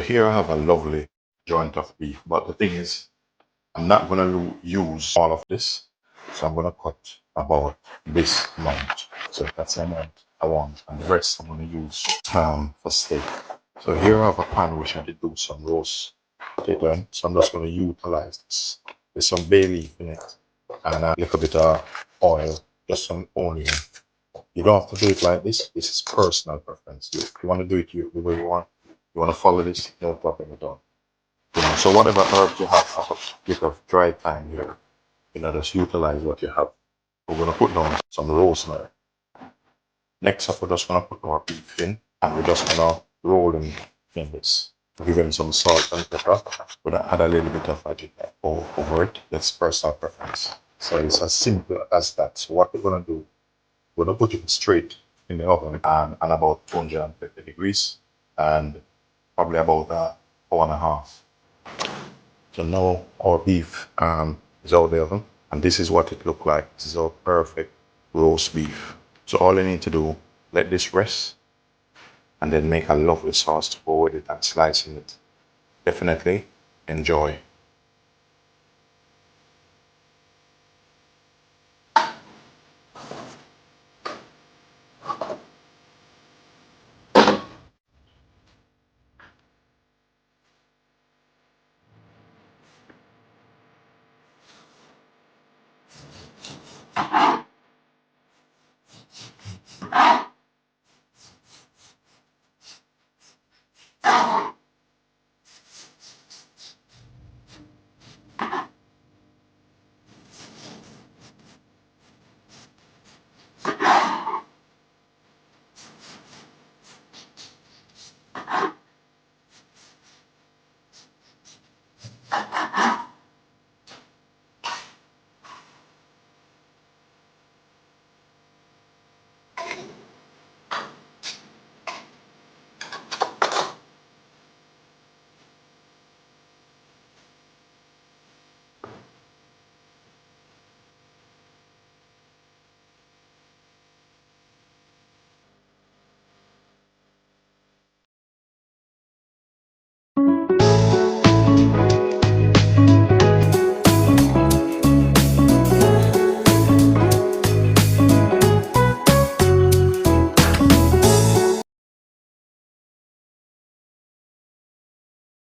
here I have a lovely joint of beef, but the thing is, I'm not going to use all of this. So I'm going to cut about this amount. So that's the amount I want. And the rest I'm going to use for steak. So here I have a pan which I did do some roast potato. So I'm just going to utilize this. There's some bay leaf in it and a little bit of oil, just some onion. You don't have to do it like this. This is personal preference. If you want to do it the way you want, you want to follow this, no problem at all. So whatever herbs you have, a bit of dry thyme here. Just utilize what you have. We're gonna put down some rosemary. Next up, we're just gonna put our beef in, and we're just gonna roll him in this. Give him some salt and pepper. We're gonna add a little bit of magic over it. That's personal preference. So it's as simple as that. So what we're gonna do, we're gonna put it straight in the oven and about 250 degrees, and probably about an hour and a half. So now our beef is out of the oven, and this is what it looked like. This is our perfect roast beef. So all you need to do, let this rest, and then make a lovely sauce to go with it and slicing it. Definitely enjoy.